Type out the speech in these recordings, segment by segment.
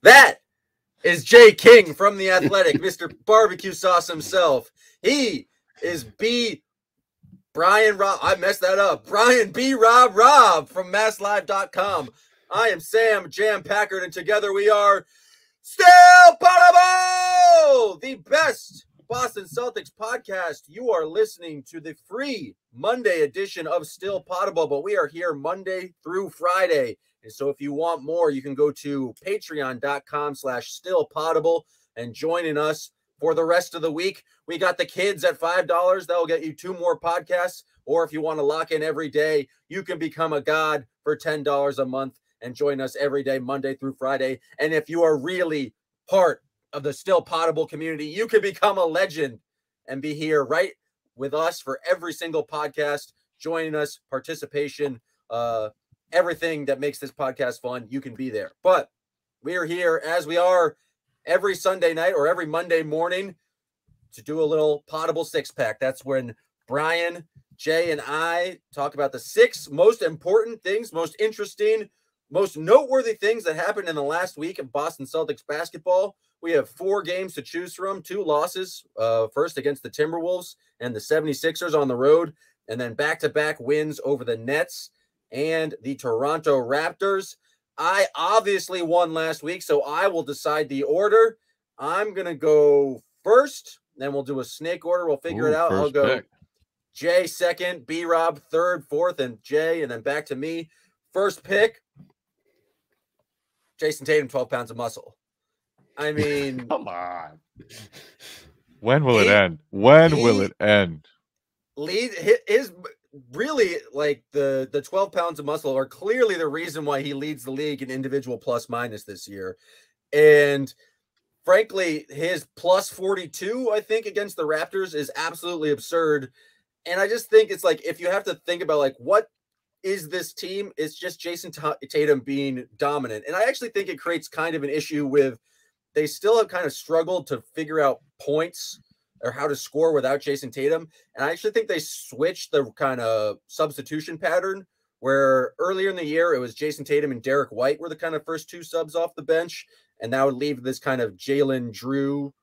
That is Jay King from The Athletic, Mr. Barbecue Sauce himself. He is Brian Rob. I messed that up. Brian B. Rob from MassLive.com. I am Sam Jam Packard, and together we are Still Poddable, the best Boston Celtics podcast. You are listening to the free Monday edition of Still Poddable, but we are here Monday through Friday. And so if you want more, you can go to patreon.com/stillpoddable and join us for the rest of the week. We got the kids at $5. That'll get you 2 more podcasts. Or if you want to lock in every day, you can become a god for $10 a month and join us every day, Monday through Friday. And if you are really part of the Still Poddable community, you can become a legend and be here right with us for every single podcast, joining us, participation, everything that makes this podcast fun. You can be there. But we are here as we are every Sunday night or every Monday morning to do a little Poddable six-pack. That's when Brian, Jay, and I talk about the 6 most important things, most interesting, most noteworthy things that happened in the last week of Boston Celtics basketball. We have 4 games to choose from, 2 losses, first against the Timberwolves and the 76ers on the road, and then back-to-back wins over the Nets and the Toronto Raptors. I obviously won last week, so I will decide the order. I'm going to go first, then we'll do a snake order. We'll figure it out. I'll go Jay second, B-Rob third, fourth, and Jay, and then back to me. First pick, Jason Tatum, 12 pounds of muscle. I mean, come on. When will it end? When will it end? His really, like, the 12 pounds of muscle are clearly the reason why he leads the league in individual plus minus this year. And frankly, his plus 42, I think, against the Raptors is absolutely absurd. And I just think it's like, if you have to think about, like, what is this team? It's just Jason Tatum being dominant. And I actually think it creates kind of an issue with, they still have kind of struggled to figure out points or how to score without Jason Tatum. And I actually think they switched the kind of substitution pattern where earlier in the year, it was Jason Tatum and Derek White were the kind of first 2 subs off the bench. And that would leave this kind of Jalen Drew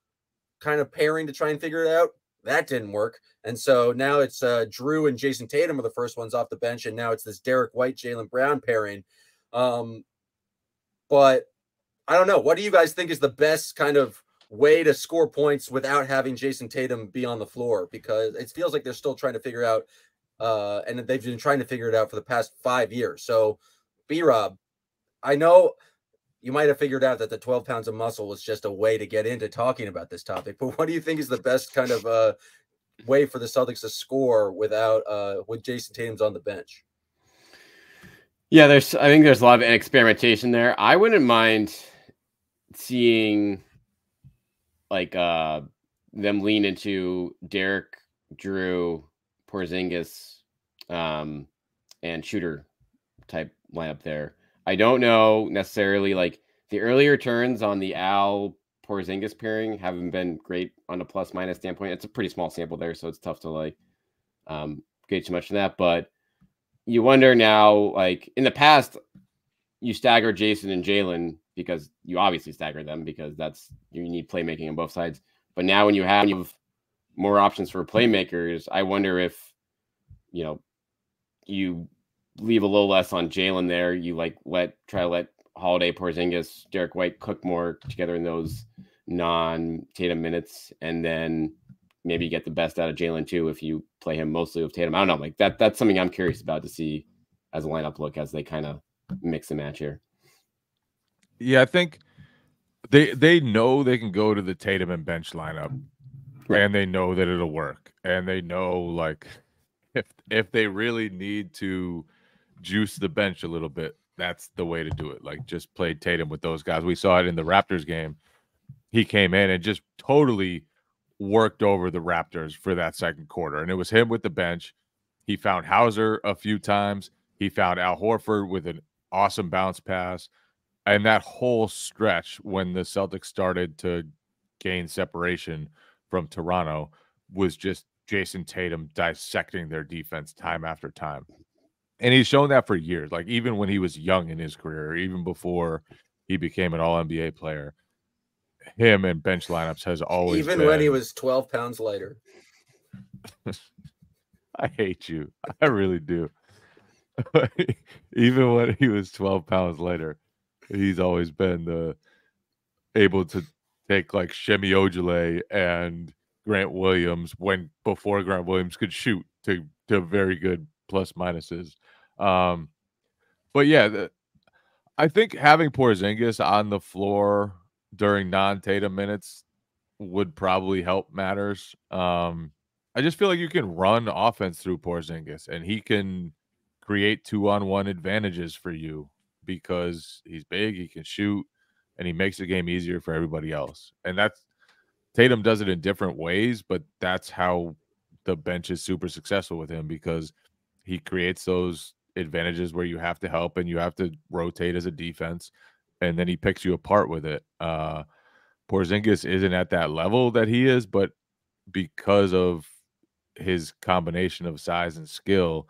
kind of pairing to try and figure it out. That didn't work. And so now it's Drew and Jason Tatum are the first ones off the bench. And now it's this Derek White, Jaylen Brown pairing. But I don't know. What do you guys think is the best kind of way to score points without having Jason Tatum be on the floor? Because it feels like they're still trying to figure out, and they've been trying to figure it out for the past 5 years. So, B-Rob, I know you might have figured out that the 12 pounds of muscle was just a way to get into talking about this topic. But what do you think is the best kind of way for the Celtics to score without with Jason Tatum's on the bench? Yeah, I think there's a lot of experimentation there. I wouldn't mind seeing like them lean into Derek, Drew, Porzingis, and shooter type lineup there. I don't know necessarily, like, the earlier turns on the Al Porzingis pairing haven't been great on a plus minus standpoint. It's a pretty small sample there, so it's tough to like get too much from that. But you wonder now, like in the past, you stagger Jason and Jalen because you obviously stagger them because you need playmaking on both sides. But now when you have more options for playmakers, I wonder if you leave a little less on Jalen there. You try to let Holiday, Porzingis, Derek White cook more together in those non-Tatum minutes, and then maybe get the best out of Jalen too if you play him mostly with Tatum. I don't know, like that's something I'm curious about to see as a lineup look as they kind of mix and match here. Yeah, I think they know they can go to the Tatum and bench lineup, right, and they know that it'll work, and they know like if they really need to juice the bench a little bit, that's the way to do it. Like, just play Tatum with those guys. We saw it in the Raptors game. He came in and just totally worked over the Raptors for that second quarter. And it was him with the bench. He found Hauser a few times. He found Al Horford with an awesome bounce pass. And that whole stretch when the Celtics started to gain separation from Toronto was just Jason Tatum dissecting their defense time after time. And he's shown that for years, like even when he was young in his career, even before he became an All-NBA player. Him and bench lineups has always even been, when he was 12 pounds lighter. I hate you. I really do. Even when he was 12 pounds lighter, he's always been able to take like Shemi Ojale and Grant Williams before Grant Williams could shoot to very good plus minuses. But yeah, I think having Porzingis on the floor during non-Tatum minutes would probably help matters. I just feel like you can run offense through Porzingis, and he can create 2-on-1 advantages for you because he's big, he can shoot, and he makes the game easier for everybody else. And Tatum does it in different ways, but that's how the bench is super successful with him, because he creates those advantages where you have to help and you have to rotate as a defense, and then he picks you apart with it. Porzingis isn't at that level that he is, but because of his combination of size and skill,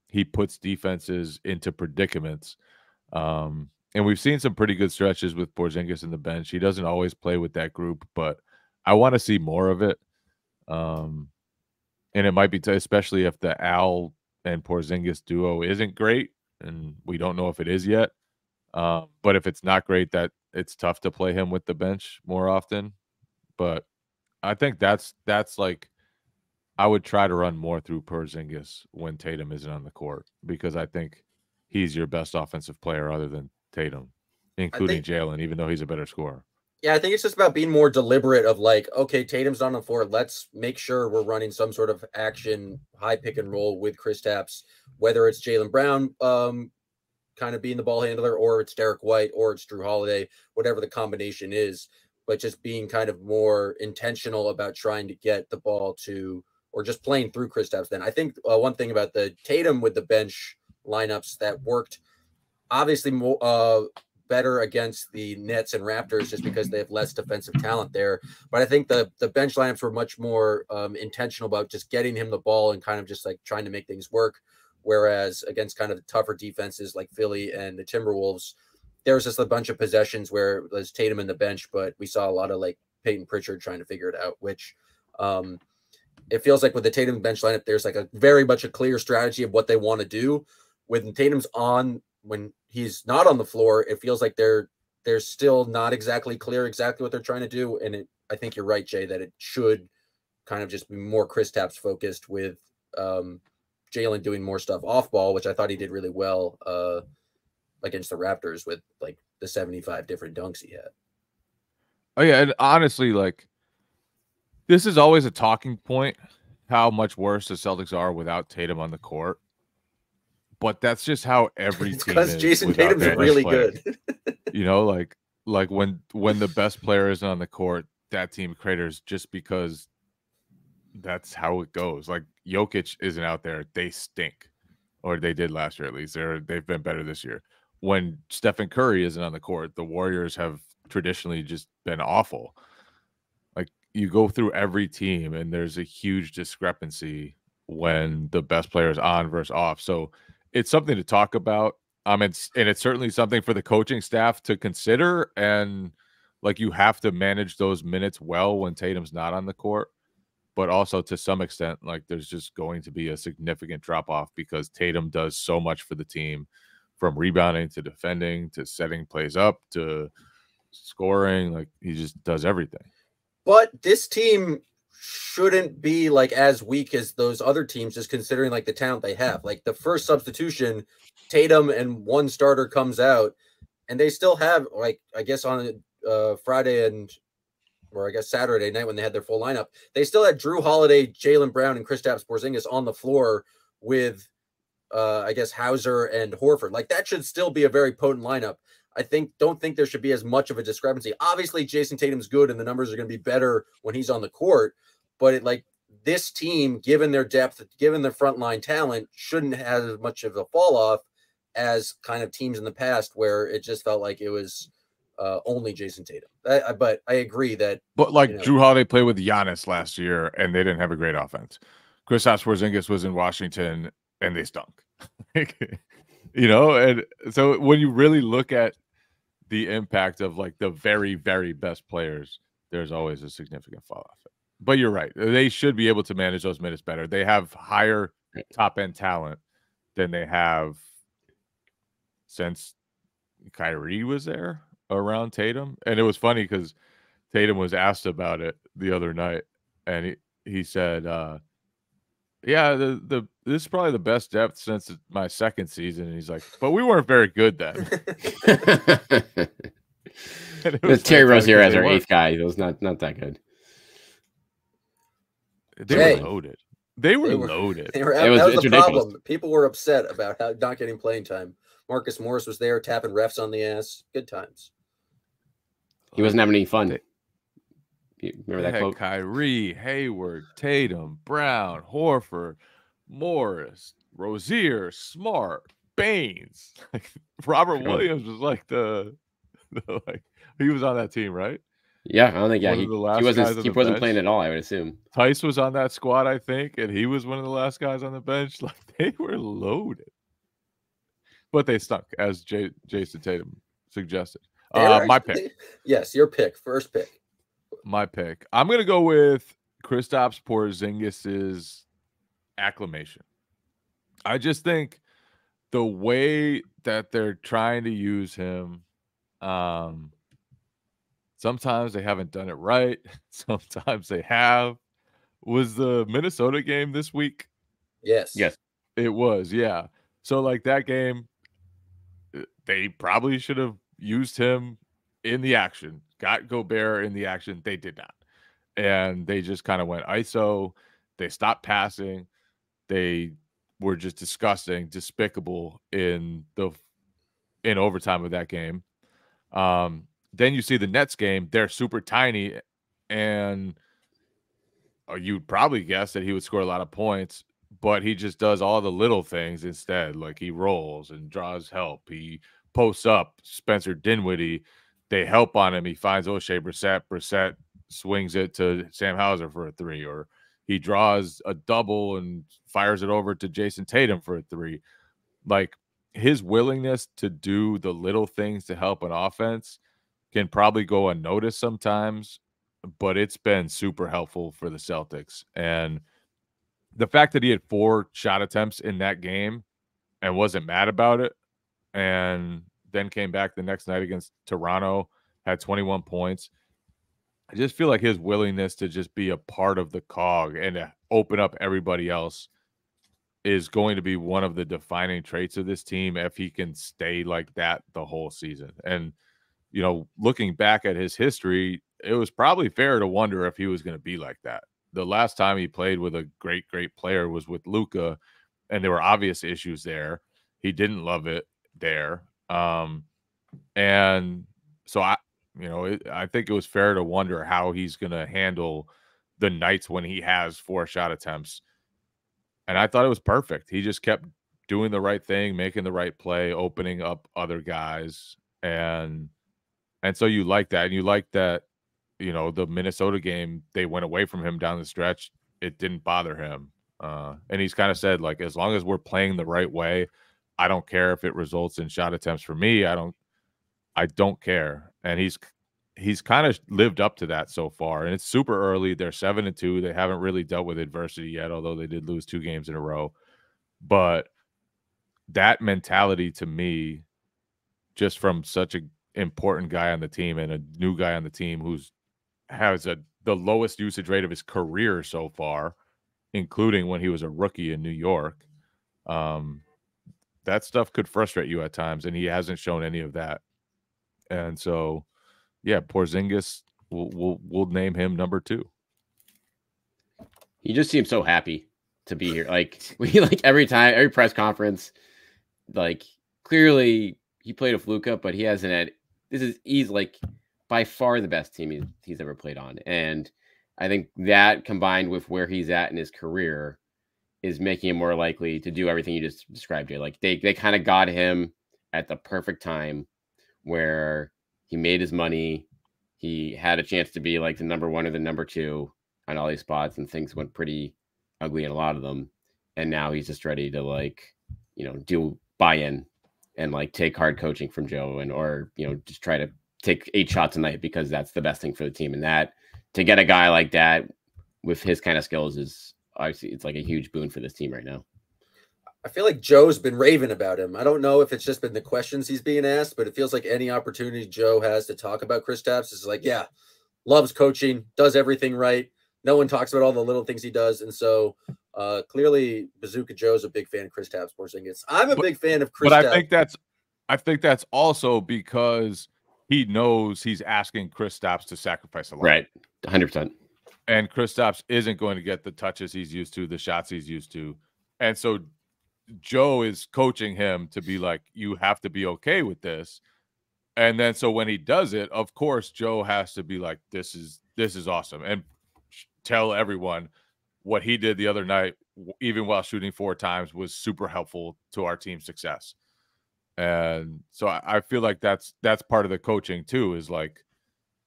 he puts defenses into predicaments. And we've seen some pretty good stretches with Porzingis in the bench. He doesn't always play with that group, but I want to see more of it. And it might be especially if the Al and Porzingis duo isn't great, and we don't know if it is yet. But if it's not great, that it's tough to play him with the bench more often. But I think that's like, I would try to run more through Porzingis when Tatum isn't on the court, because I think he's your best offensive player other than Tatum, including Jalen, even though he's a better scorer. Yeah, I think it's just about being more deliberate of like, okay, Tatum's not on the floor. Let's make sure we're running some sort of action, high pick and roll with Kristaps, whether it's Jaylen Brown kind of being the ball handler, or it's Derek White, or it's Drew Holiday, whatever the combination is, but just being kind of more intentional about trying to get the ball to, or just playing through Kristaps. Then I think one thing about the Tatum with the bench lineups that worked obviously more better against the Nets and Raptors, just because they have less defensive talent there. But I think the bench lineups were much more intentional about just getting him the ball and kind of just like trying to make things work. Whereas against kind of the tougher defenses like Philly and the Timberwolves, there was just a bunch of possessions where it was Tatum in the bench, but we saw a lot of like Peyton Pritchard trying to figure it out, which it feels like with the Tatum bench lineup, there's like a very much a clear strategy of what they want to do. When Tatum's on, when he's not on the floor, it feels like they're still not exactly clear exactly what they're trying to do. And I think you're right, Jay, that it should kind of just be more Kristaps focused, with Jalen doing more stuff off ball, which I thought he did really well against the Raptors with like the 75 different dunks he had. Oh yeah, and honestly, like, this is always a talking point, how much worse the Celtics are without Tatum on the court. But that's just how every team is. Because Jason Tatum's really good. You know, like when the best player isn't on the court, that team craters, just because that's how it goes. Like, Jokic isn't out there, they stink. Or they did last year, at least. They've been better this year. When Stephen Curry isn't on the court, the Warriors have traditionally just been awful. Like, you go through every team, and there's a huge discrepancy when the best player is on versus off. So it's something to talk about. And it's certainly something for the coaching staff to consider. And like, you have to manage those minutes well when Tatum's not on the court. But also, to some extent, like, there's just going to be a significant drop off because Tatum does so much for the team, from rebounding to defending to setting plays up to scoring. Like, he just does everything. But this team shouldn't be like as weak as those other teams, just considering like the talent they have. Like, the first substitution, Tatum and one starter comes out, and they still have, like, I guess on Friday or I guess Saturday night when they had their full lineup, they still had Drew Holiday, Jaylen Brown, and Kristaps Porzingis on the floor with I guess Hauser and Horford. Like, that should still be a very potent lineup. Don't think there should be as much of a discrepancy. Obviously, Jason Tatum's good and the numbers are going to be better when he's on the court, but this team, given their depth, given their frontline talent, shouldn't have as much of a fall off as kind of teams in the past where it just felt like it was only Jason Tatum. But I agree that. But like, Drew Holiday played with Giannis last year, and they didn't have a great offense. Kristaps Porzingis was in Washington, and they stunk. And so when you really look at the impact of like the very, very best players, there's always a significant fall off. But you're right. They should be able to manage those minutes better. They have higher top end talent than they have since Kyrie was there around Tatum. And it was funny because Tatum was asked about it the other night, and he said, yeah, this is probably the best depth since my second season. And he's like, but we weren't very good then. Terry Rozier as our eighth guy. It was not that good. They were loaded. They were loaded. That was the problem. People were upset about how not getting playing time. Marcus Morris was there tapping refs on the ass. Good times. He wasn't having any fun. Remember that quote? Kyrie, Hayward, Tatum, Brown, Horford, Morris, Rozier, Smart, Baines. Robert Williams was like he was on that team, right? Yeah, I don't think he wasn't playing at all, I would assume. Tice was on that squad, I think, and he was one of the last guys on the bench. Like they were loaded. But they stunk, as Jason Tatum suggested. My pick. Yes, your pick. First pick. My pick. I'm going to go with Kristaps Porzingis's acclamation. I just think the way that they're trying to use him, sometimes they haven't done it right. Sometimes they have. Was the Minnesota game this week? Yes. It was, yeah. So, like, that game, they probably should have used him in the action. Got Gobert in the action. They did not. And they just kind of went ISO. They stopped passing. They were just disgusting, despicable in overtime of that game. Then you see the Nets game. They're super tiny, and you'd probably guess that he would score a lot of points, but he just does all the little things instead. Like he rolls and draws help. He posts up Spencer Dinwiddie. They help on him. He finds O'Shea Brissett. Brissett swings it to Sam Hauser for a three, or he draws a double and fires it over to Jason Tatum for a three. Like his willingness to do the little things to help an offense can probably go unnoticed sometimes, but it's been super helpful for the Celtics. And the fact that he had 4 shot attempts in that game and wasn't mad about it, and then came back the next night against Toronto, had 21 points. I just feel like his willingness to just be a part of the cog and to open up everybody else is going to be one of the defining traits of this team if he can stay like that the whole season. And, you know, looking back at his history, it was probably fair to wonder if he was going to be like that. The last time he played with a great player was with Luka, and there were obvious issues there. He didn't love it there. And so I think it was fair to wonder how he's going to handle the nights when he has 4 shot attempts. And I thought it was perfect. He just kept doing the right thing, making the right play, opening up other guys. And so you like that. And you like that, you know, the Minnesota game, they went away from him down the stretch. It didn't bother him. And he's kind of said, like, as long as we're playing the right way, I don't care if it results in shot attempts for me. I don't care. And he's kind of lived up to that so far. And it's super early. They're 7-2. They haven't really dealt with adversity yet, although they did lose 2 games in a row. But that mentality to me, just from such an important guy on the team and a new guy on the team who's has the lowest usage rate of his career so far, including when he was a rookie in New York, that stuff could frustrate you at times, and he hasn't shown any of that. And so, yeah, Porzingis, we'll name him number 2. He just seems so happy to be here. Like every press conference, like clearly he played a fluke up, but he hasn't had. He's like by far the best team he's ever played on, and I think that combined with where he's at in his career is making him more likely to do everything you just described here. Like they kind of got him at the perfect time where he made his money. He had a chance to be like the number 1 or the number 2 on all these spots, and things went pretty ugly in a lot of them. And now he's just ready to, like, you know, do buy-in and like take hard coaching from Joe or just try to take 8 shots a night because that's the best thing for the team. And that to get a guy like that with his kind of skills is obviously it's like a huge boon for this team right now. I feel like Joe's been raving about him. I don't know if it's just been the questions he's being asked, but it feels like any opportunity Joe has to talk about Kristaps is like, yeah, loves coaching, does everything right. No one talks about all the little things he does. And so clearly Bazooka Joe's a big fan of Kristaps Porzingis. I'm a big fan of Kristaps. But I think that's also because he knows he's asking Kristaps to sacrifice a lot. Right. 100%. And Kristaps isn't going to get the touches he's used to, the shots he's used to. And so Joe is coaching him to be like, you have to be okay with this. And then so when he does it, of course, Joe has to be like, this is awesome. And tell everyone what he did the other night, even while shooting 4 times, was super helpful to our team's success. And so I feel like that's part of the coaching too, is like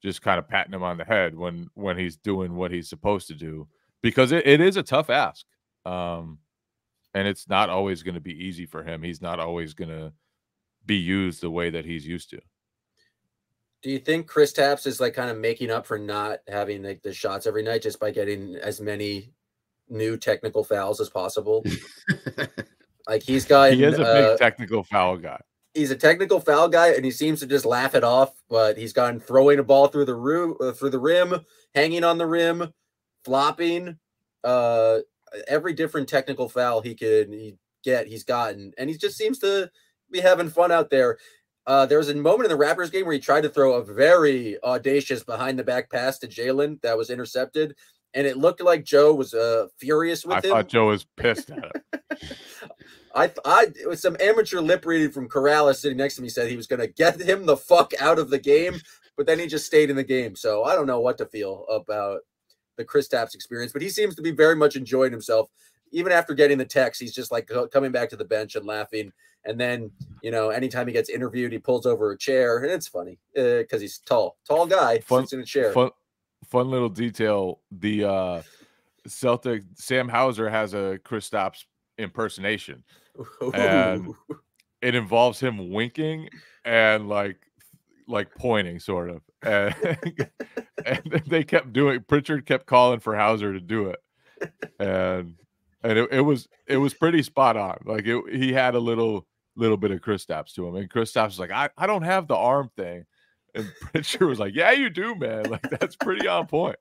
just kind of patting him on the head when he's doing what he's supposed to do, because it is a tough ask. And it's not always going to be easy for him. He's not always going to be used the way that he's used to. Do you think Kristaps is like kind of making up for not having like the shots every night just by getting as many new technical fouls as possible? Like he is a big technical foul guy. He's a technical foul guy, and he seems to just laugh it off. But he's gone throwing a ball through the rim, hanging on the rim, flopping. Every different technical foul he's gotten, and he just seems to be having fun out there. There was a moment in the Raptors game where he tried to throw a very audacious behind the back pass to Jalen that was intercepted, and it looked like Joe was furious with him. I thought Joe was pissed at him. It was some amateur lip reading from Corrales sitting next to me said he was going to get him the fuck out of the game, but then he just stayed in the game. So I don't know what to feel about the Kristaps experience, but he seems to be very much enjoying himself. Even after getting the text, he's just like coming back to the bench and laughing. And then, anytime he gets interviewed, he pulls over a chair, and it's funny because he's tall guy, sits in a chair. Fun little detail. The Celtic Sam Hauser has a Kristaps impersonation, and it involves him winking and like pointing sort of, and they kept doing. Pritchard kept calling for Hauser to do it, and it was pretty spot on. Like he had a little bit of Kristaps to him, and Kristaps was like, I don't have the arm thing, and Pritchard was like, yeah, you do, man. Like that's pretty on point.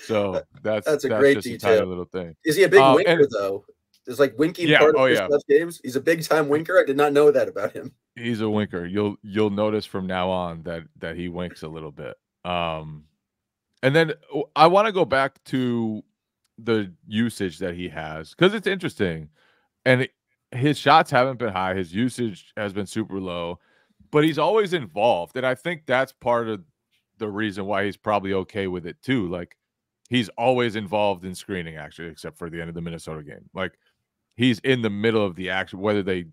So that's a great just detail. A tiny little thing. Is he a big winker though? Is like winking part of Kristaps games? He's a big time winker. I did not know that about him. He's a winker. You'll notice from now on that he winks a little bit. And then I want to go back to the usage that he has, because it's interesting. And his shots haven't been high. His usage has been super low, but he's always involved. And I think that's part of the reason why he's probably okay with it too. Like he's always involved in screening, actually, except for the end of the Minnesota game. Like he's in the middle of the action, whether they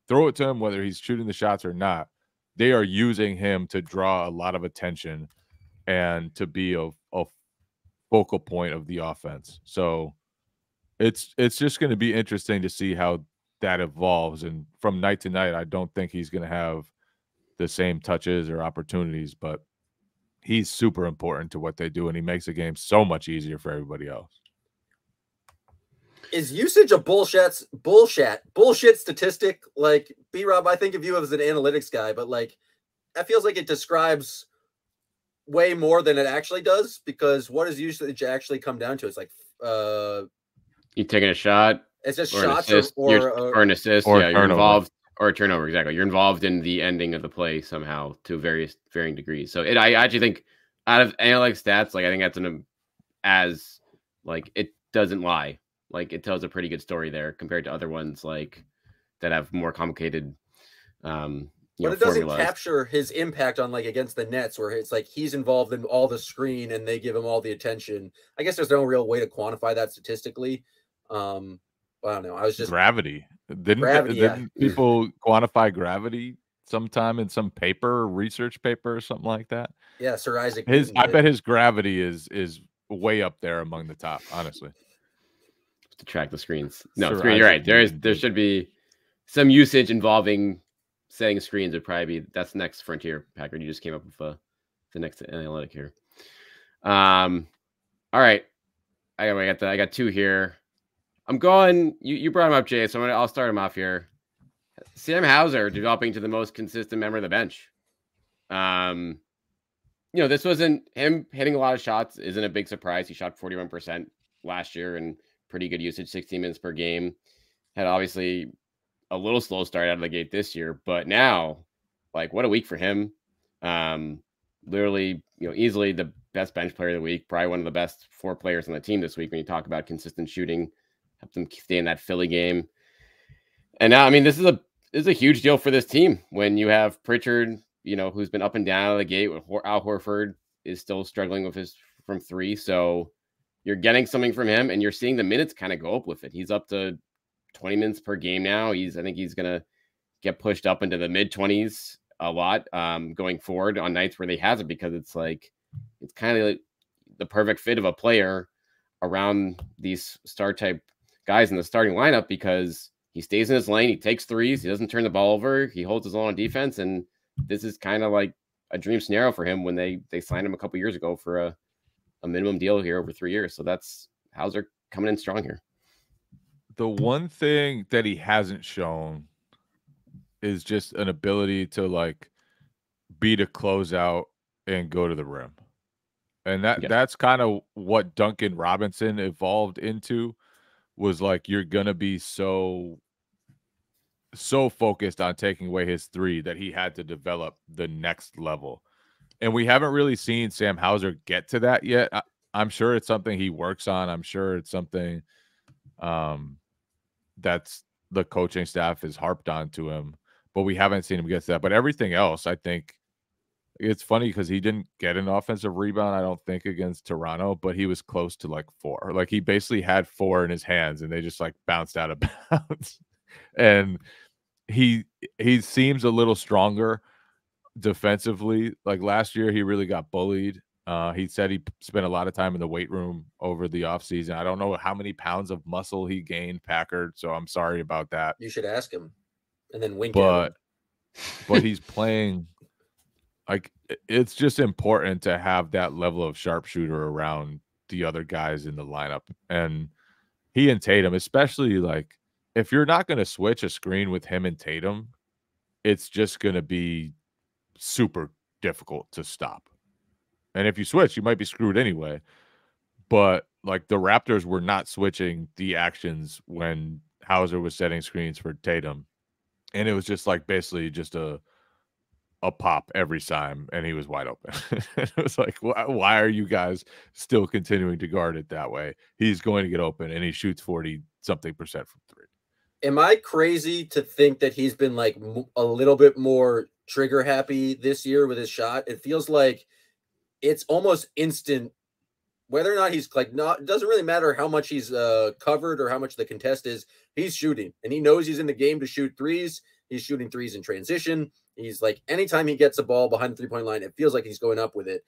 throw it to him, whether he's shooting the shots or not. They are using him to draw a lot of attention and to be a focal point of the offense. So it's just going to be interesting to see how that evolves. And from night to night, I don't think he's going to have the same touches or opportunities, but he's super important to what they do, and he makes the game so much easier for everybody else. Is usage a bullshit statistic? Like, B-Rob, I think of you as an analytics guy, but like that feels like it describes way more than it actually does, because what does usage actually come down to? It's like you taking a shot. It's just or shots an assist, or an assist. Or you're involved, or a turnover. Exactly. You're involved in the ending of the play somehow to varying degrees. So I actually think out of analytics stats, like I think that's it doesn't lie. Like it tells a pretty good story there compared to other ones like that have more complicated. But it doesn't capture his impact on like against the Nets, where it's like he's involved in all the screen and they give him all the attention. I guess there's no real way to quantify that statistically. I don't know. I was just gravity. Didn't people quantify gravity sometime in some research paper or something like that? Yeah, Sir Isaac. I bet his gravity is way up there among the top, honestly. To track the screens. No, Sir Isaac, you're right. There should be some usage involving setting screens would probably be that's the next frontier. Packard, you just came up with the next analytic here. All right, I got two here. I'm going. You brought him up, Jay, so I'll start him off here. Sam Hauser developing to the most consistent member of the bench. This wasn't him hitting a lot of shots. Isn't a big surprise. He shot 41% last year and pretty good usage, 16 minutes per game. Had obviously a little slow start out of the gate this year, but now, like, what a week for him. Literally, easily the best bench player of the week, probably one of the best 4 players on the team this week when you talk about consistent shooting, help them stay in that Philly game. And now, I mean, this is a huge deal for this team when you have Pritchard, who's been up and down out of the gate. Al Horford is still struggling with his from 3. So you're getting something from him, and you're seeing the minutes kind of go up with it. He's up to 20 minutes per game now. I think he's going to get pushed up into the mid-20s a lot going forward on nights where they have it, because it's kind of like the perfect fit of a player around these star-type guys in the starting lineup, because he stays in his lane, he takes threes, he doesn't turn the ball over, he holds his own on defense, and this is kind of like a dream scenario for him when they signed him a couple years ago for a minimum deal here over 3 years. So that's Hauser coming in strong here. The one thing that he hasn't shown is just an ability to beat a closeout and go to the rim. And that's kind of what Duncan Robinson evolved into, was you're going to be so focused on taking away his 3 that he had to develop the next level. And we haven't really seen Sam Hauser get to that yet. I'm sure it's something he works on. I'm sure it's something that's the coaching staff has harped on to him, but we haven't seen him get to that. But everything else, I think it's funny because he didn't get an offensive rebound, I don't think, against Toronto, but he was close to 4. He basically had 4 in his hands and they just bounced out of bounds. And he seems a little stronger defensively. Last year, he really got bullied. He said he spent a lot of time in the weight room over the offseason. I don't know how many pounds of muscle he gained, Packard, so I'm sorry about that. You should ask him and then wink at him. But he's playing it's just important to have that level of sharpshooter around the other guys in the lineup. And he and Tatum, especially if you're not going to switch a screen with him and Tatum, it's just going to be super difficult to stop. And if you switch, you might be screwed anyway. But the Raptors were not switching the actions when Hauser was setting screens for Tatum. And it was just basically just a pop every time, and he was wide open. It was why are you guys still continuing to guard it that way? He's going to get open, and he shoots 40-something% from 3. Am I crazy to think that he's been a little bit more trigger happy this year with his shot? It feels like it's almost instant, whether or not he's not, it doesn't really matter how much he's covered or how much the contest is. He's shooting, and he knows he's in the game to shoot threes. He's shooting threes in transition. He's anytime he gets a ball behind the 3-point line, it feels like he's going up with it.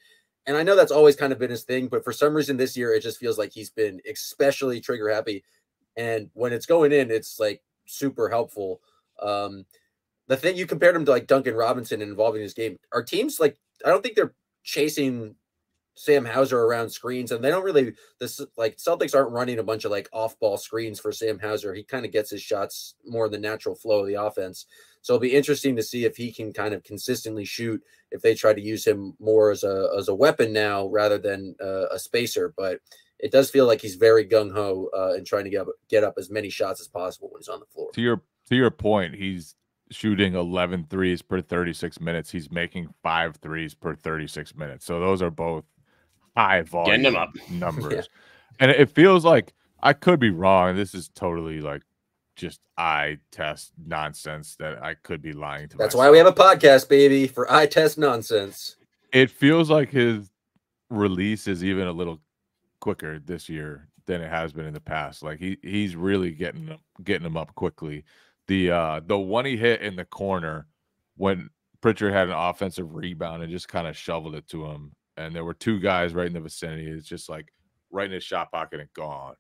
And I know that's always kind of been his thing, but for some reason this year, it just feels like he's been especially trigger happy. And when it's going in, it's super helpful. The thing you compared him to Duncan Robinson and involving his game, our teams, I don't think they're chasing Sam Hauser around screens, and they don't really, Celtics aren't running a bunch of off-ball screens for Sam Hauser. He kind of gets his shots more in the natural flow of the offense. So it'll be interesting to see if he can kind of consistently shoot, if they try to use him more as a weapon now rather than a spacer. But it does feel like he's very gung-ho and trying to get up as many shots as possible when he's on the floor. To your point, he's shooting 11 threes per 36 minutes. He's making 5 threes per 36 minutes. So those are both high volume getting them up numbers. Yeah. And it feels like, I could be wrong, this is totally just eye test nonsense that I could be lying to. That's myself. Why we have a podcast, baby, for eye test nonsense. It feels like his release is even a little quicker this year than it has been in the past. He's really getting them up quickly. The one he hit in the corner when Pritchard had an offensive rebound and just kind of shoveled it to him, and there were 2 guys right in the vicinity. It's just right in his shot pocket and gone.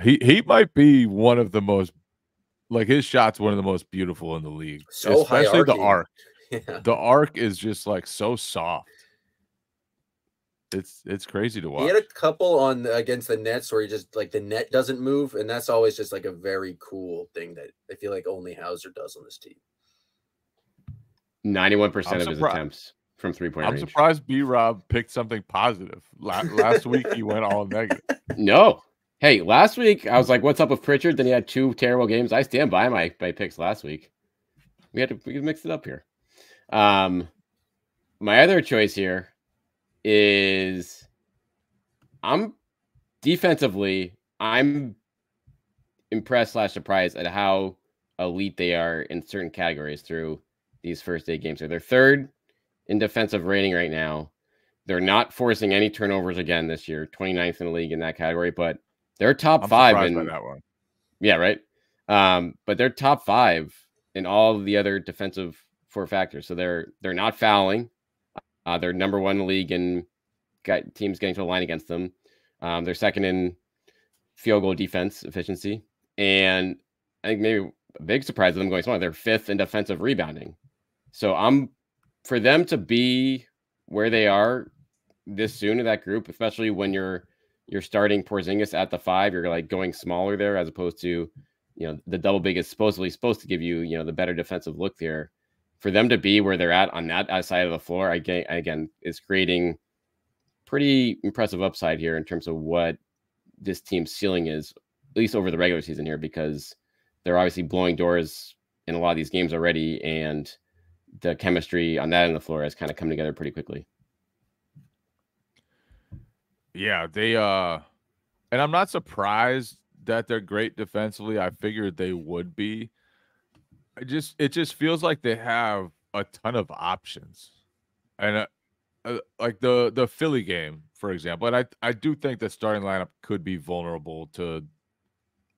He might be one of the most Like his shot's one of the most beautiful in the league. So especially the hierarchy. arc. Yeah. The arc is just like so soft. It's crazy to watch. He had a couple on against the Nets where he just like the net doesn't move, and that's always just like a very cool thing that I feel like only Hauser does on this team. 91% of his attempts from 3-point range. I'm surprised B-Rob picked something positive. Last week he went all negative. No. Hey, last week I was like, "What's up with Pritchard?" Then he had 2 terrible games. I stand by my picks last week. We mix it up here. My other choice here is I'm impressed / surprised at how elite they are in certain categories through these first 8 games. So they're 3rd in defensive rating right now. They're not forcing any turnovers again this year, 29th in the league in that category, but they're top 5 in that one. Yeah, right. But they're top 5 in all of the other defensive 4 factors. So they're not fouling. They're number 1 in the league in teams getting to the line against them. They're 2nd in field goal defense efficiency. And I think maybe a big surprise of them going smaller, they're 5th in defensive rebounding. So for them to be where they are this soon in that group, especially when you're starting Porzingis at the 5, you're like going smaller there as opposed to, the double big is supposedly supposed to give you, the better defensive look there. For them to be where they're at on that side of the floor, again, is creating pretty impressive upside here in terms of what this team's ceiling is, at least over the regular season here, because they're obviously blowing doors in a lot of these games already, and the chemistry on that end of the floor has kind of come together pretty quickly. Yeah, they and I'm not surprised that they're great defensively. I figured they would be. It just feels like they have a ton of options. And like the Philly game, for example, and I do think that starting lineup could be vulnerable to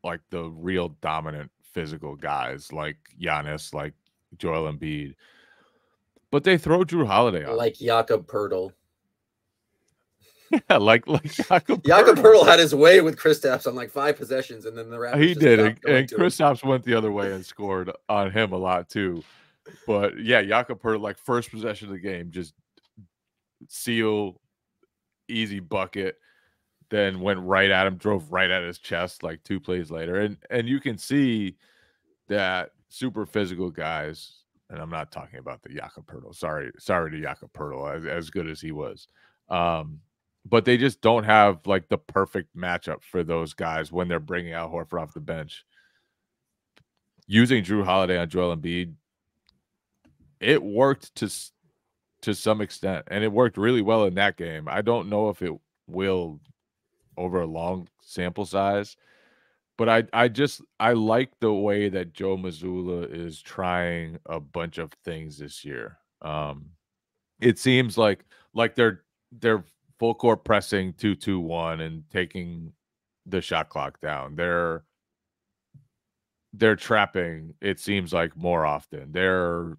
like the real dominant physical guys like Giannis, like Joel Embiid. But they throw Drew Holiday on. Like Jakob Poeltl. Yeah, like Jakob Poeltl had his way with Kristaps on like 5 possessions, and then the Raptors he did, and Kristaps went the other way and scored on him a lot too. But yeah, Jakob Poeltl, like first possession of the game, just seal, easy bucket, then went right at him, drove right at his chest like 2 plays later, and you can see that super physical guys. And I'm not talking about the Jakob Poeltl. Sorry to Jakob Poeltl, as good as he was. But they just don't have like the perfect matchup for those guys when they're bringing out Horford off the bench. Using Drew Holiday on Joel Embiid, it worked to some extent, and it worked really well in that game. I don't know if it will over a long sample size, but I like the way that Joe Mazzulla is trying a bunch of things this year. It seems like they're full court pressing 2-2-1 and taking the shot clock down. They're trapping, it seems like, more often. They're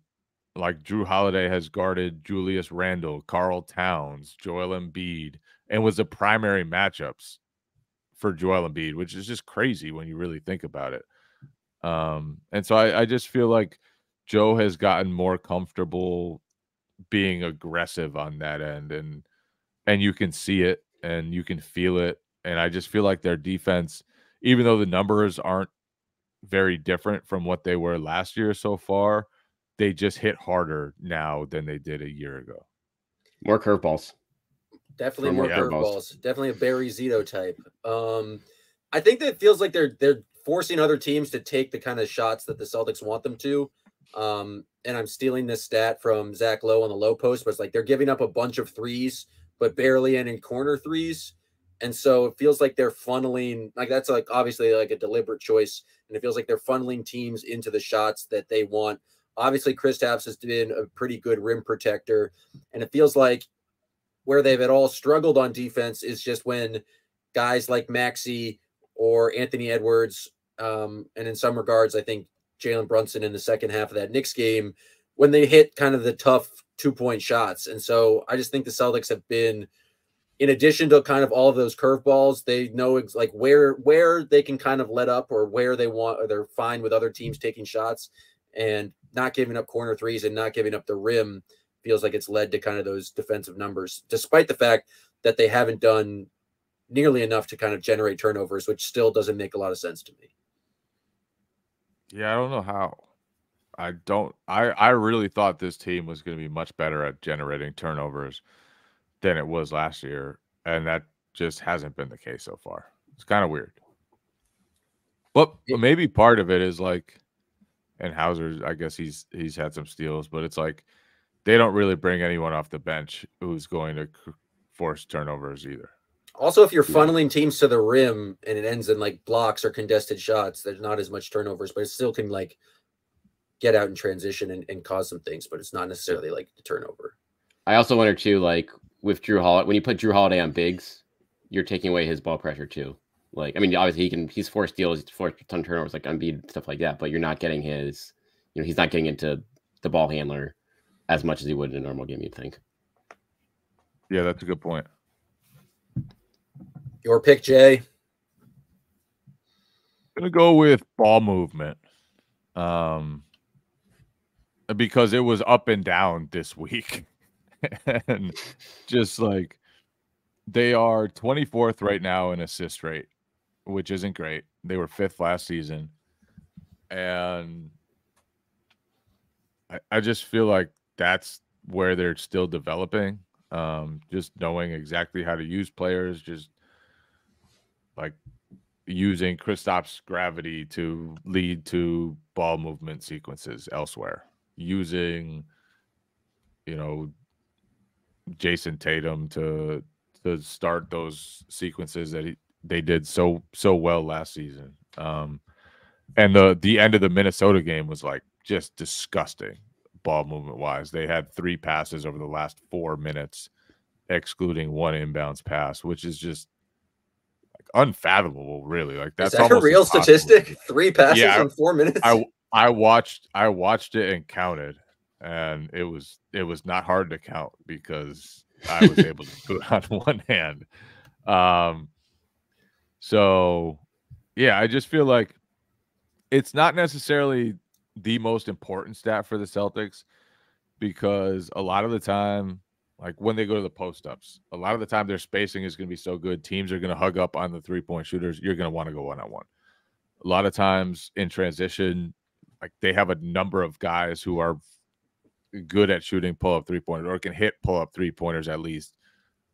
like Drew Holiday has guarded Julius Randle, Karl Towns, Joel Embiid, and was the primary matchups for Joel Embiid, which is just crazy when you really think about it. And so I just feel like Joe has gotten more comfortable being aggressive on that end, and you can see it and you can feel it. And I just feel like their defense, even though the numbers aren't very different from what they were last year so far, they just hit harder now than they did a year ago. More curveballs. Definitely more curveballs. Definitely a Barry Zito type. I think that it feels like they're forcing other teams to take the kind of shots that the Celtics want them to. And I'm stealing this stat from Zach Lowe on the low post, but it's like they're giving up a bunch of threes, but barely in corner threes. And so it feels like they're funneling, like that's like obviously like a deliberate choice. And it feels like they're funneling teams into the shots that they want. Obviously, Kristaps has been a pretty good rim protector. And it feels like where they've at all struggled on defense is just when guys like Maxey or Anthony Edwards, and in some regards, I think Jalen Brunson in the second half of that Knicks game, when they hit kind of the tough 2-point shots. And so I just think the Celtics have been in addition to kind of all of those curveballs, they know like where they can kind of let up or where they want, or they're fine with other teams taking shots, and not giving up corner threes and not giving up the rim feels like it's led to kind of those defensive numbers, despite the fact that they haven't done nearly enough to kind of generate turnovers, which still doesn't make a lot of sense to me. Yeah, I don't know how. I really thought this team was going to be much better at generating turnovers than it was last year, and that just hasn't been the case so far. It's kind of weird. But maybe part of it is like, and Hauser, I guess he's had some steals, but it's like they don't really bring anyone off the bench who's going to force turnovers either. Also, if you're funneling teams to the rim and it ends in like blocks or contested shots, there's not as much turnovers, but it still can like get out in transition and cause some things, but it's not necessarily like the turnover. I also wonder too, like with Drew Holiday, when you put Drew Holiday on bigs, you're taking away his ball pressure too. Like, I mean, obviously he's forced steals, he's forced a ton of turnovers, like Embiid, stuff like that, but you're not getting his, he's not getting into the ball handler as much as he would in a normal game, you'd think. Yeah, that's a good point. Your pick, Jay? I'm going to go with ball movement. Because it was up and down this week. And just like they are 24th right now in assist rate, which isn't great. They were 5th last season. And I just feel like that's where they're still developing. Just knowing exactly how to use players, just like using Kristaps' gravity to lead to ball movement sequences elsewhere. Using, Jason Tatum to start those sequences that they did so well last season. And the end of the Minnesota game was like just disgusting ball movement wise. They had 3 passes over the last 4 minutes, excluding 1 inbounds pass, which is just like unfathomable, really. Like that's is that a real impossible. Statistic? 3 passes in 4 minutes. I watched it and counted, and it was not hard to count because I was able to do it on one hand. So yeah, I just feel like it's not necessarily the most important stat for the Celtics, because a lot of the time, like when they go to the post-ups, a lot of the time their spacing is going to be so good, teams are going to hug up on the three-point shooters. You're going to want to go one-on-one. A lot of times in transition, like they have a number of guys who are good at shooting pull-up three-pointers or can hit pull-up three-pointers at least,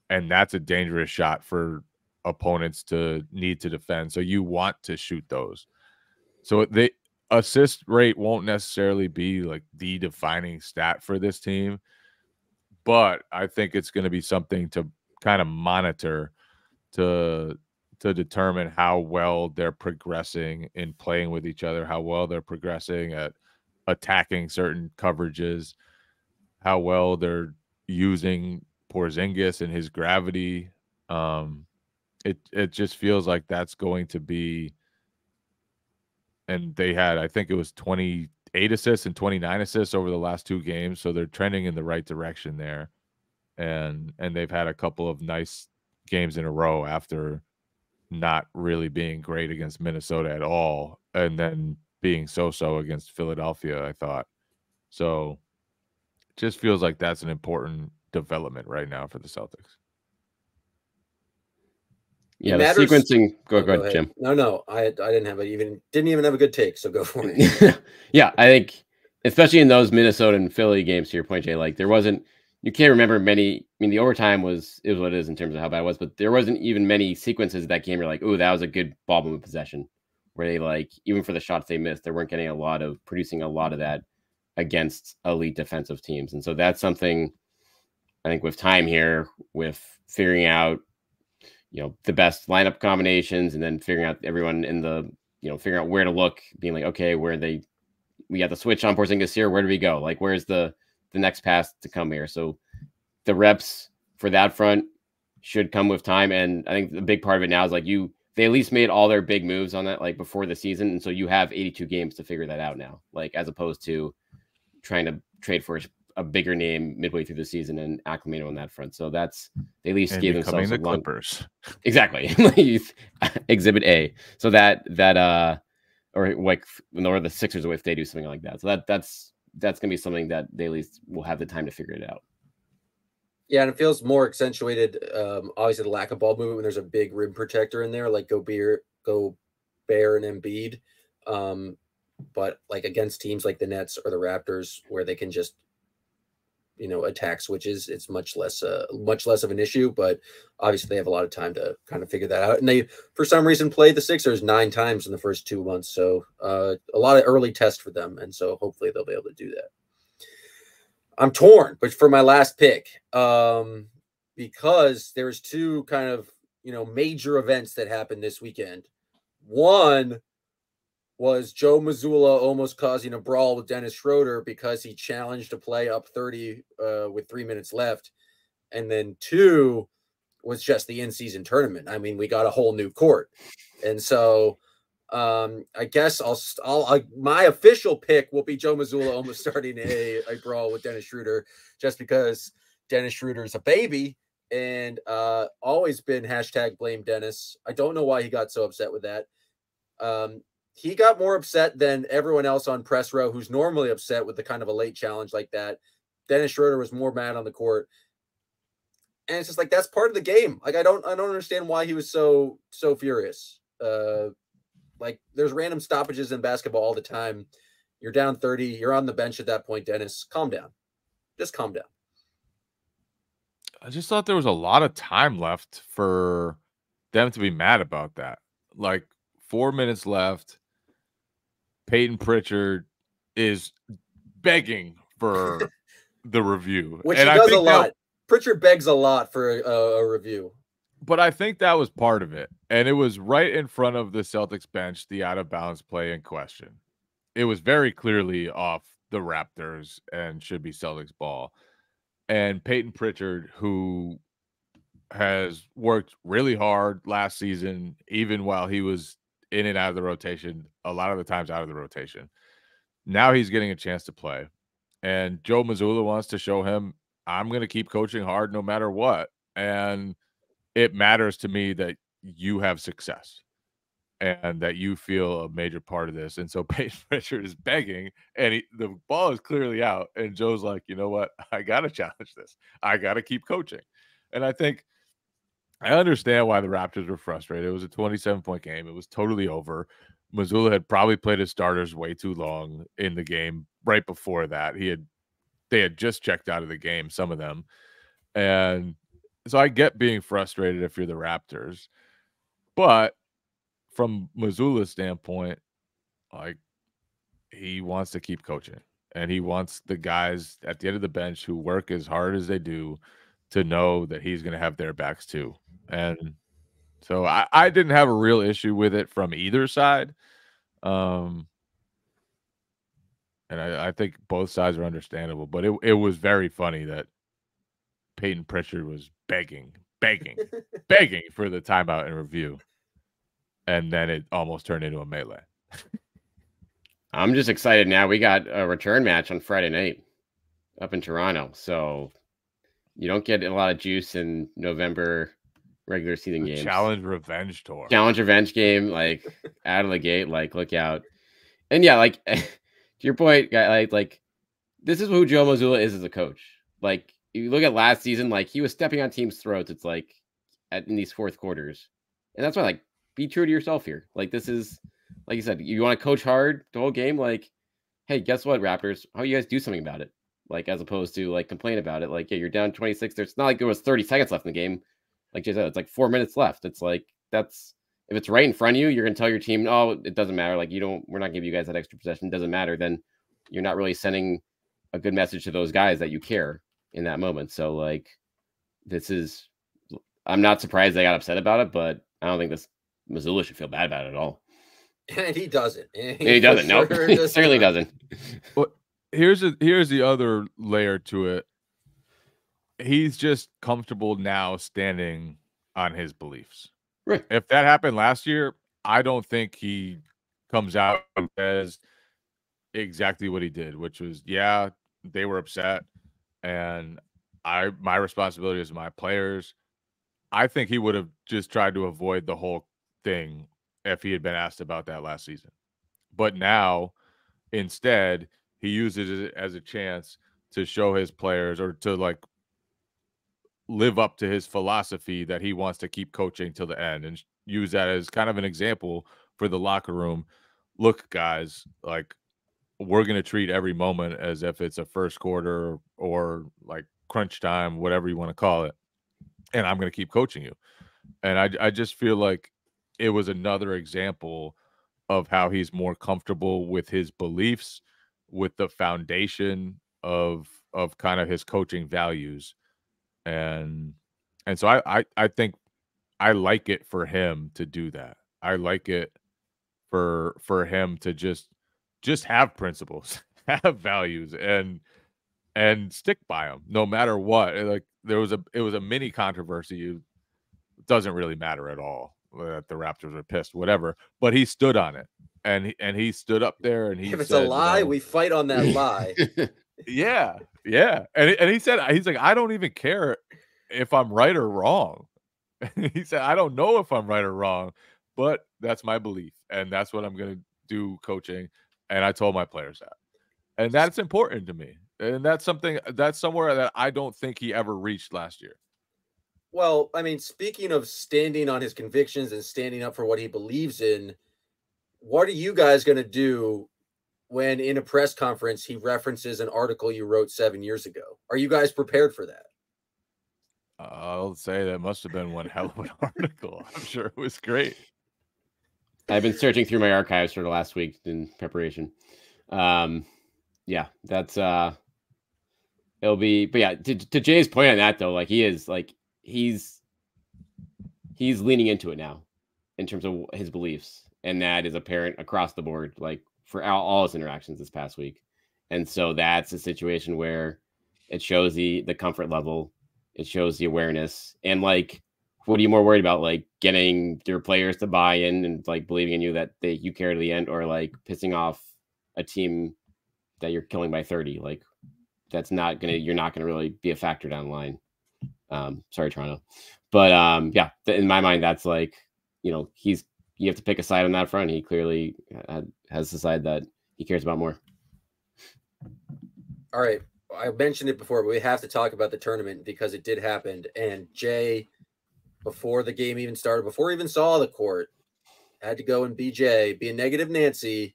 and that's a dangerous shot for opponents to need to defend. So you want to shoot those. So the assist rate won't necessarily be like the defining stat for this team, but I think it's going to be something to kind of monitor to determine how well they're progressing in playing with each other, how well they're progressing at attacking certain coverages, how well they're using Porzingis and his gravity. It just feels like that's going to be, and they had, I think it was 28 assists and 29 assists over the last 2 games, so they're trending in the right direction there. And they've had a couple of nice games in a row after not really being great against Minnesota at all, and then being so-so against Philadelphia, I thought. So it just feels like that's an important development right now for the Celtics. Yeah, the sequencing. Go ahead, Jim. No, I didn't even have a good take, so go for it. Yeah, I think especially in those Minnesota and Philly games, to your point, Jay, like you can't remember many. I mean, the overtime was what it is in terms of how bad it was, but there wasn't even many sequences of that game. You're like, oh, that was a good ball movement possession, where they like, even for the shots they missed, they weren't getting producing a lot of that against elite defensive teams. And so that's something I think with time here, with figuring out, the best lineup combinations, and then figuring out everyone in the, figuring out where to look, being like, okay, we have the switch on Porzingis here. Where do we go? Like, where's the next pass to come here? So the reps for that front should come with time. And I think the big part of it now is like they at least made all their big moves on that, like before the season. And so you have 82 games to figure that out now, like, as opposed to trying to trade for a bigger name midway through the season and acclimated on that front. So that's they at least And gave becoming themselves the a long Clippers. exactly Exhibit A. So that or like or the Sixers if they do something like that. So that's gonna be something that they at least will have the time to figure it out. Yeah, and it feels more accentuated. Obviously, the lack of ball movement when there's a big rim protector in there, like Gobert and Embiid. But like against teams like the Nets or the Raptors, where they can just attack switches, it's much less of an issue. But obviously, they have a lot of time to kind of figure that out. And they, for some reason, played the Sixers 9 times in the first 2 months, so a lot of early test for them. And so hopefully they'll be able to do that. I'm torn, but for my last pick, because there's 2 kind of major events that happened this weekend. One was Joe Mazzulla almost causing a brawl with Dennis Schroeder because he challenged a play up 30 with 3 minutes left, and then 2 was just the in-season tournament. I mean, we got a whole new court, and so I guess my official pick will be Joe Mazzulla almost starting a brawl with Dennis Schroeder, just because Dennis Schroeder is a baby and always been #blame Dennis. I don't know why he got so upset with that. He got more upset than everyone else on press row, who's normally upset with the kind of a late challenge like that. Dennis Schroeder was more mad on the court. And it's just like, that's part of the game. Like, I don't understand why he was so furious. Like, there's random stoppages in basketball all the time. You're down 30. You're on the bench at that point, Dennis. Calm down. Just calm down. I just thought there was a lot of time left for them to be mad about that. Like 4 minutes left. Peyton Pritchard is begging for the review. Which and he does a lot. Pritchard begs a lot for a review. But I think that was part of it. And it was right in front of the Celtics bench, the out-of-bounds play in question. It was very clearly off the Raptors and should be Celtics ball. And Peyton Pritchard, who has worked really hard last season, even while he was in and out of the rotation, a lot of the times out of the rotation. Now he's getting a chance to play. And Joe Mazzulla wants to show him, I'm going to keep coaching hard no matter what. And it matters to me that you have success and that you feel a major part of this. And so Peyton Pritchard is begging, and the ball is clearly out. And Joe's like, you know what? I got to challenge this. I got to keep coaching. And I think I understand why the Raptors were frustrated. It was a 27-point game. It was totally over. Mazzulla had probably played his starters way too long in the game right before that. They had just checked out of the game, some of them. And so I get being frustrated if you're the Raptors. But from Mazzulla's standpoint, like, he wants to keep coaching. And he wants the guys at the end of the bench who work as hard as they do to know that he's going to have their backs too. And so I didn't have a real issue with it from either side. And I think both sides are understandable. But it was very funny that Peyton Pritchard was begging for the timeout and review. And then it almost turned into a melee. I'm just excited now. We got a return match on Friday night up in Toronto. So you don't get a lot of juice in November regular season games. Challenge revenge tour. Challenge revenge game, like out of the gate, like look out. And yeah, like to your point, guy, like this is who Joe Mazzulla is as a coach. Like you look at last season, like he was stepping on teams' throats. It's like in these fourth quarters. And that's why, like, be true to yourself here. Like this is, like you said, you want to coach hard the whole game. Like, hey, guess what, Raptors? How you guys do something about it? Like, as opposed to like complain about it. Like, yeah, you're down 26. There's not like there was 30 seconds left in the game. Like Jay said, it's like 4 minutes left. It's like if it's right in front of you, you're gonna tell your team, oh, it doesn't matter. Like we're not giving you guys that extra possession. It doesn't matter. Then you're not really sending a good message to those guys that you care in that moment. So like, I'm not surprised they got upset about it, but I don't think Mazzulla should feel bad about it at all. And he doesn't. He doesn't. Nope. He certainly doesn't. Well, here's the other layer to it. He's just comfortable now standing on his beliefs. Right. If that happened last year, I don't think he comes out and says exactly what he did, which was, yeah, they were upset. and my responsibility is my players. I think he would have just tried to avoid the whole thing if he had been asked about that last season. But now, instead, he uses it as a chance to show his players, or to like live up to his philosophy that he wants to keep coaching till the end, and use that as kind of an example for the locker room. Look, guys, like, we're going to treat every moment as if it's a first quarter or like crunch time, whatever you want to call it. And I'm going to keep coaching you. And I just feel like it was another example of how he's more comfortable with his beliefs, with the foundation of kind of his coaching values. And so I think I like it for him to do that. I like it for him to just have principles, have values, and stick by them no matter what. Like, it was a mini controversy. It doesn't really matter at all that the Raptors are pissed, whatever. But he stood on it, and he stood up there, and he If it's said, a lie, we fight on that lie. yeah. And he said, he's like, I don't even care if I'm right or wrong. He said, I don't know if I'm right or wrong, but that's my belief, and that's what I'm going to do coaching. And I told my players that. And that's important to me. And that's somewhere that I don't think he ever reached last year. Well, I mean, speaking of standing on his convictions and standing up for what he believes in, what are you guys going to do when in a press conference he references an article you wrote 7 years ago? Are you guys prepared for that? I'll say that must have been one hell of an article. I'm sure it was great. I've been searching through my archives for the last week in preparation. Yeah, that's it'll be, but yeah, to Jay's point on that though, like he's leaning into it now in terms of his beliefs, and that is apparent across the board, like for all his interactions this past week. And so that's a situation where it shows the comfort level, it shows the awareness, and like, what are you more worried about, like getting your players to buy in and like believing in you that you care to the end, or like pissing off a team that you're killing by 30? Like, you're not gonna really be a factor down the line. Sorry, Toronto. But yeah, in my mind, that's like, you have to pick a side on that front. He clearly has decided that he cares about more. All right. I mentioned it before, but we have to talk about the tournament because it did happen. And Jay, before the game even started, before he even saw the court, had to go and be a negative Nancy,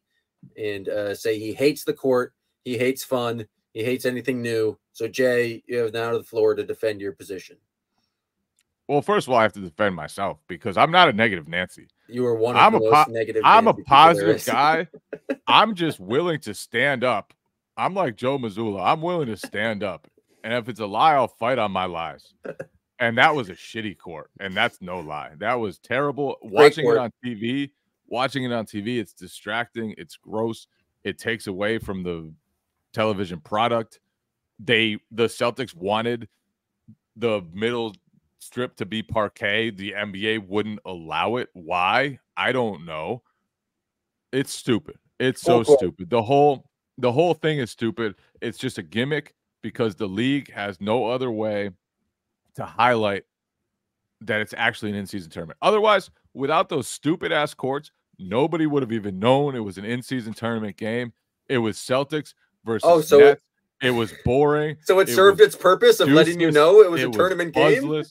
and say he hates the court, he hates fun, he hates anything new. So Jay, you have now the floor to defend your position. Well, first of all, I have to defend myself because I'm not a negative Nancy. You are one of the most negative. I'm a positive guy. I'm just willing to stand up. I'm like Joe Mazzulla. I'm willing to stand up. And if it's a lie, I'll fight on my lies. And that was a shitty court. And that's no lie. That was terrible. Watching it on TV, it's distracting. It's gross. It takes away from the television product. The Celtics wanted the middle strip to be parquet. The NBA wouldn't allow it. Why? I don't know. It's stupid. It's so stupid. The whole thing is stupid. It's just a gimmick because the league has no other way to highlight that it's actually an in-season tournament. Otherwise, without those stupid ass courts, nobody would have even known it was an in-season tournament game. It was Celtics versus Nets. It was boring. So it served its purpose of letting you know it was a tournament game.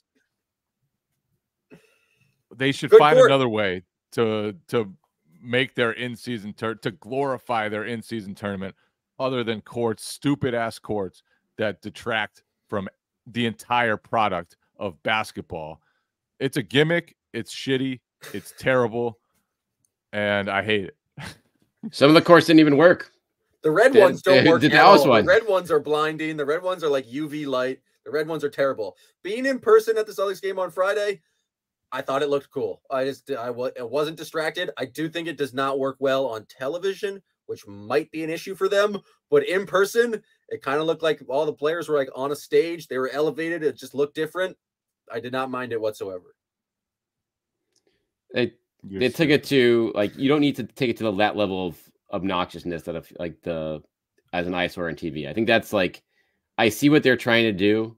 They should find another way to make their in-season to glorify their in-season tournament other than courts, stupid ass courts that detract from the entire product of basketball. It's a gimmick. It's shitty. It's terrible. And I hate it. Some of the courts didn't even work. The red ones don't work at all. The red ones are blinding. The red ones are like UV light. The red ones are terrible. Being in person at the Celtics game on Friday, I thought it looked cool. I wasn't distracted. I do think it does not work well on television, which might be an issue for them. But in person, it kind of looked like all the players were like on a stage. They were elevated. It just looked different. I did not mind it whatsoever. They took it to, like, you don't need to take it to that level of obnoxiousness that as an eyesore on TV. I think that's like I see what they're trying to do,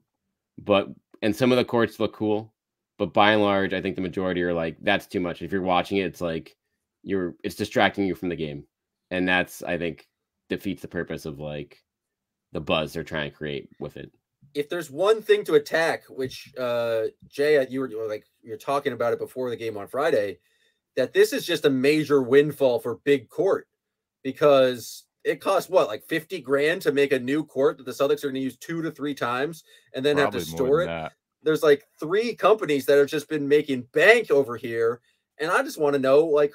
and some of the courts look cool, but by and large, I think the majority are like, that's too much. If you're watching it, it's like it's distracting you from the game. And that's, I think, defeats the purpose of like the buzz they're trying to create with it. If there's one thing to attack, which Jay, you're talking about it before the game on Friday, that this is just a major windfall for big court, because it costs what, like $50,000 to make a new court that the Celtics are going to use 2 to 3 times and then Probably have to store it. That. There's like 3 companies that have just been making bank over here. And I just want to know, like,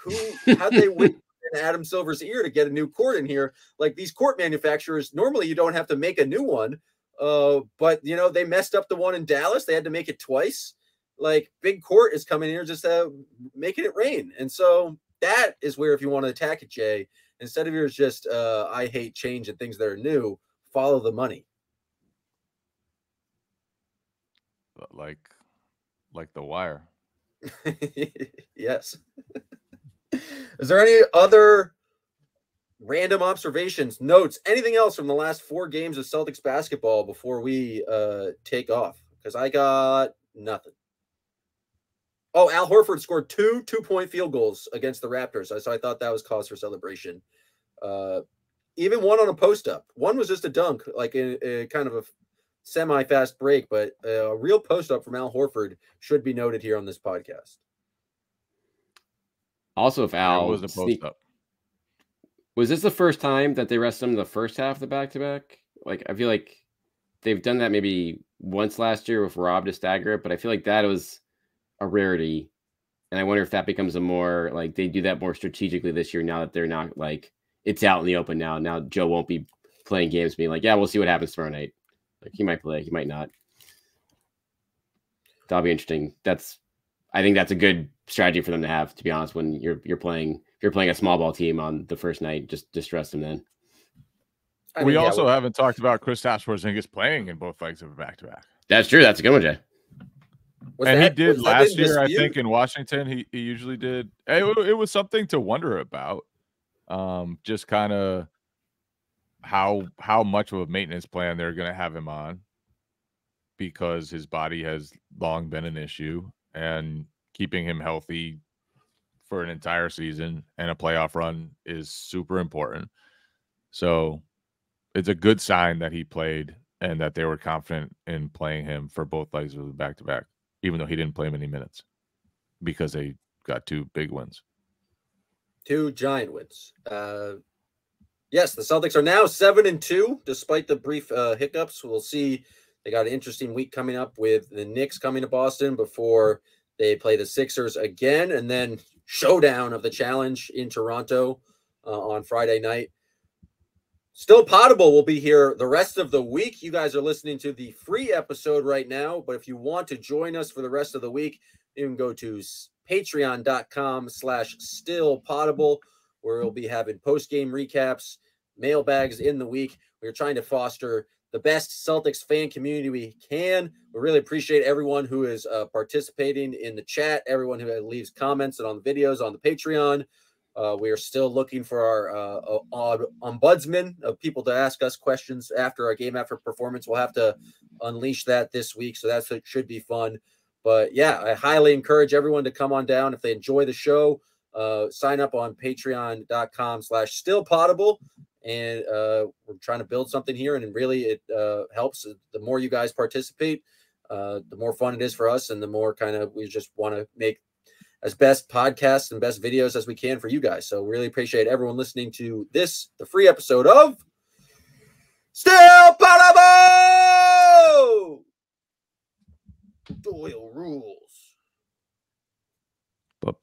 how they win in Adam Silver's ear to get a new court in here. Like, these court manufacturers, normally you don't have to make a new one. But you know, they messed up the one in Dallas. They had to make it twice. Like, big court is coming here just making it rain. And so that is where, if you want to attack it, Jay, instead of yours just I hate change and things that are new, follow the money. Like The Wire. Yes. Is there any other random observations, notes, anything else from the last 4 games of Celtics basketball before we take off? Because I got nothing. Oh, Al Horford scored 2 2-point field goals against the Raptors. So I thought that was cause for celebration. Even one on a post-up. One was just a dunk, like a kind of a semi-fast break, but a real post-up from Al Horford should be noted here on this podcast. Also, if Al was a post-up. Was this the first time that they rested him in the first half of the back-to-back? Like, I feel like they've done that maybe once last year with Rob to stagger it, but I feel like that was a rarity. And I wonder if that becomes a more, like, they do that more strategically this year now that they're not, like, it's out in the open now. Now Joe won't be playing games being like, yeah, we'll see what happens tomorrow night. Like, he might play, he might not. That'll be interesting. I think that's a good strategy for them to have, to be honest, when you're playing a small ball team on the first night, just distress them then. We also haven't talked about Kristaps Porzingis playing in both legs of a back-to-back. That's true. That's a good one, Jay. He did last year, I think, in Washington. He usually did. It was something to wonder about. Just kind of how much of a maintenance plan they're going to have him on, because his body has long been an issue, and keeping him healthy for an entire season and a playoff run is super important. So it's a good sign that he played and that they were confident in playing him for both legs of the back-to-back, even though he didn't play many minutes, because they got 2 big wins. 2 giant wins. Yes, the Celtics are now 7-2, despite the brief hiccups. We'll see. They got an interesting week coming up with the Knicks coming to Boston before they play the Sixers again, and then showdown of the challenge in Toronto on Friday night. Still Poddable will be here the rest of the week. You guys are listening to the free episode right now, but if you want to join us for the rest of the week, you can go to patreon.com/stillpoddable, where we'll be having post-game recaps, mailbags in the week. We're trying to foster the best Celtics fan community we can. We really appreciate everyone who is participating in the chat, everyone who leaves comments and on the videos on the Patreon. We are still looking for our ombudsman of people to ask us questions after our game, after performance. We'll have to unleash that this week, so that should be fun. But yeah, I highly encourage everyone to come on down if they enjoy the show. Sign up on patreon.com/stillpoddable. And we're trying to build something here, and really it helps. The more you guys participate, the more fun it is for us, and the more kind of we just want to make as best podcasts and best videos as we can for you guys. So really appreciate everyone listening to the free episode of Still Poddable! Doyle rules. But